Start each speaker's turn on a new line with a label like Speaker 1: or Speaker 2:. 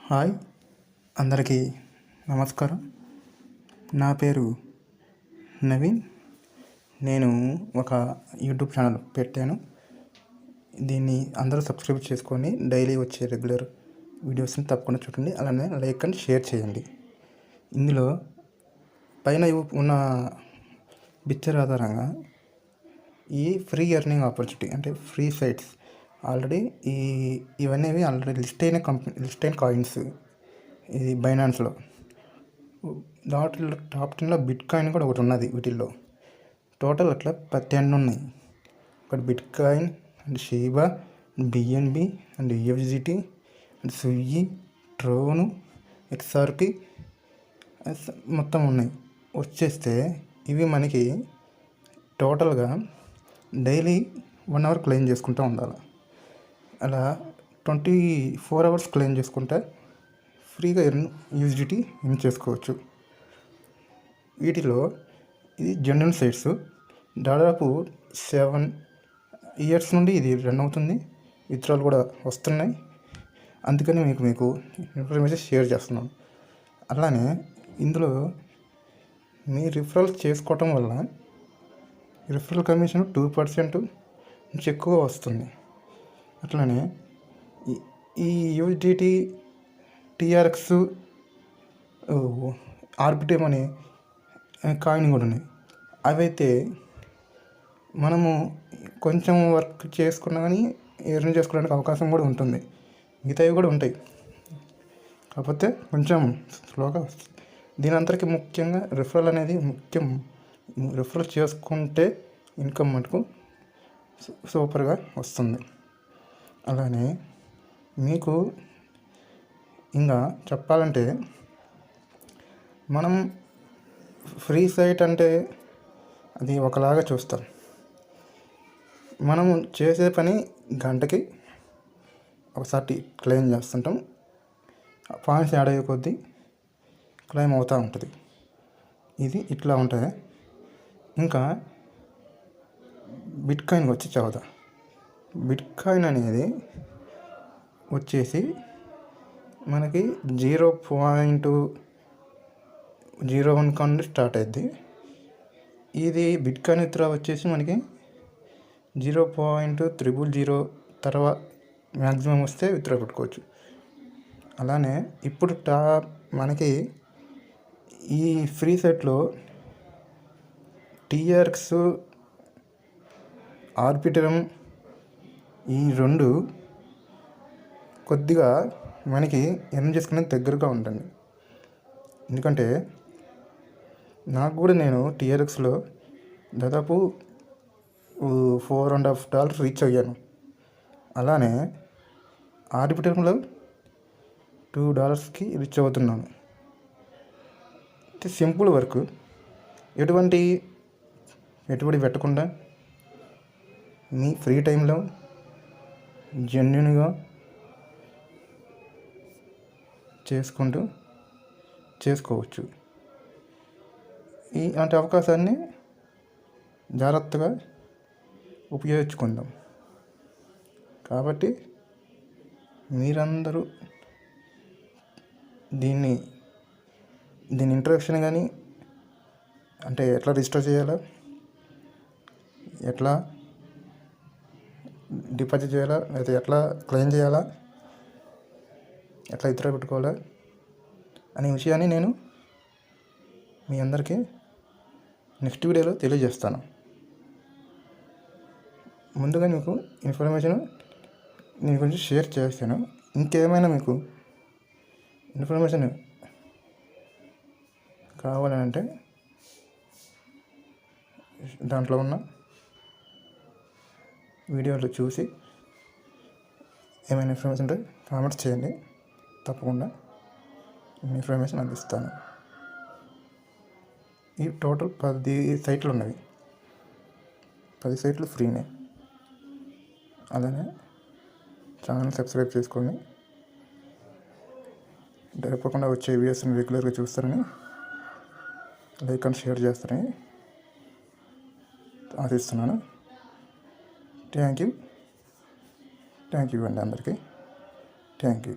Speaker 1: Hi, అందరికీ నమస్కారం. నా పేరు నవీన్. నేను ఒక యూట్యూబ్ ఛానల్ పెట్టాను. దీన్ని అందరూ సబ్స్క్రైబ్ చేసుకొని డైలీ వచ్చే రెగ్యులర్ వీడియోస్ని తప్పకుండా చూడండి. అలానే లైక్ అండ్ షేర్ చేయండి. ఇందులో పైన ఉన్న పిక్చర్ ఆధారంగా ఈ ఫ్రీ ఎర్నింగ్ ఆపర్చునిటీ అంటే ఫ్రీ సైట్స్ ఆల్రెడీ ఇవన్నీ ఆల్రెడీ లిస్ట్ అయిన కాయిన్స్. ఇది బైనాన్స్లో టాప్ 10లో బిట్ కాయిన్ కూడా ఒకటి ఉన్నది. వీటిల్లో టోటల్ అట్లా 10 ఉన్నాయి. ఒకటి Bitcoin and Shiba, BNB and UFJT and Swiggy, Tron, XRP మొత్తం ఉన్నాయి. వచ్చేస్తే ఇవి మనకి టోటల్గా డైలీ 1 అవర్ క్లెయిమ్ చేసుకుంటూ ఉండాలి. అలా 24 అవర్స్ క్లెయిమ్ చేసుకుంటే ఫ్రీగా యూఎస్డిటీ ఎర్న్ చేసుకోవచ్చు. వీటిలో ఇది జెన్యున్ సైట్స్. దాదాపు 7 ఇయర్స్ నుండి ఇది రన్ అవుతుంది. విత్డ్రాలు కూడా వస్తున్నాయి. అందుకని మీకు ఇన్ఫర్మేషన్ షేర్ చేస్తున్నాను. అలానే ఇందులో మీ రిఫరల్ చేసుకోవటం వల్ల రిఫరల్ కమిషన్ 2% నుంచి ఎక్కువ వస్తుంది. అట్లానే ఈ యూఎస్డిటీ, టీఆర్ఎక్స్, ఆర్బిటమ్ అనే కాయిన్ కూడా ఉన్నాయి. అవైతే మనము కొంచెం వర్క్ చేసుకున్నా కానీ ఎర్న్ చేసుకోవడానికి అవకాశం కూడా ఉంటుంది. మిగతావి కూడా ఉంటాయి, కాకపోతే కొంచెం స్లోగా వస్తుంది. దీని అంతటికీ ముఖ్యంగా రిఫరల్ అనేది ముఖ్యం. రిఫరల్ చేసుకుంటే ఇన్కమ్ మటుకు సూపర్గా వస్తుంది. అలానే మీకు ఇంకా చెప్పాలంటే మనం ఫ్రీ సైట్ అంటే అది ఒకలాగా చూస్తాం. మనము చేసే పని గంటకి ఒకసారి క్లెయిమ్ చేస్తుంటాం. పాయింట్స్ యాడ్ అయ్యే కొద్దీ క్లెయిమ్ అవుతూ ఉంటుంది. ఇది ఇట్లా ఉంటుంది. ఇంకా బిట్ కాయిన్ వచ్చి చదువుతా. బిట్ కాయిన్ అనేది వచ్చేసి మనకి 0.01 కాయిన్ స్టార్ట్ అయ్యింది. ఇది బిట్ కాయిన్ విత్డ్రా వచ్చేసి మనకి 0.000 తర్వాత మ్యాక్సిమం వస్తే విత్డ్రా పెట్టుకోవచ్చు. అలానే ఇప్పుడు మనకి ఈ ఫ్రీ సెట్లో టీఆర్ఎక్స్, ఆర్బిటమ్ ఈ రెండు కొద్దిగా మనకి ఎర్న్ చేసుకునేది దగ్గరగా ఉంటుంది. ఎందుకంటే నాకు కూడా నేను టీఆర్ఎక్స్లో దాదాపు $4.5 రీచ్ అయ్యాను. అలానే ఆర్బిటమ్లో $2కి రీచ్ అవుతున్నాను. సింపుల్ వర్క్, ఎటువంటి పెట్టుబడి పెట్టకుండా మీ ఫ్రీ టైంలో జెన్యున్గా చేసుకోవచ్చు. ఇలాంటి అవకాశాన్ని జాగ్రత్తగా ఉపయోగించుకుందాం. కాబట్టి మీరందరూ దీని ఇంట్రడక్షన్ కానీ అంటే ఎట్లా రిజిస్టర్ చేయాలా, ఎట్లా డిపాజిట్ చేయాలా, లేదా ఎట్లా క్లెయిమ్ చేయాలా, ఎట్లా విత్డ్రా పెట్టుకోవాలా అనే విషయాన్ని నేను మీ అందరికీ నెక్స్ట్ వీడియోలో తెలియజేస్తాను. ముందుగా మీకు ఇన్ఫర్మేషన్ నేను కొంచెం షేర్ చేస్తాను. ఇంకేమైనా మీకు ఇన్ఫర్మేషన్ కావాలంటే దాంట్లో ఉన్న వీడియోలు చూసి ఏమైనా ఇన్ఫర్మేషన్ ఉంటే కామెంట్స్ చేయండి. తప్పకుండా ఇన్ఫర్మేషన్ అందిస్తాను. ఈ టోటల్ 10 సైట్లు ఉన్నవి. 10 సైట్లు ఫ్రీనే. అలానే ఛానల్ సబ్స్క్రైబ్ చేసుకొని తప్పకుండా వచ్చే వీడియోస్ని రెగ్యులర్గా చూస్తారని, లైక్ అండ్ షేర్ చేస్తారని ఆశిస్తున్నాను. థ్యాంక్ యూ అండి అందరికీ. Thank you.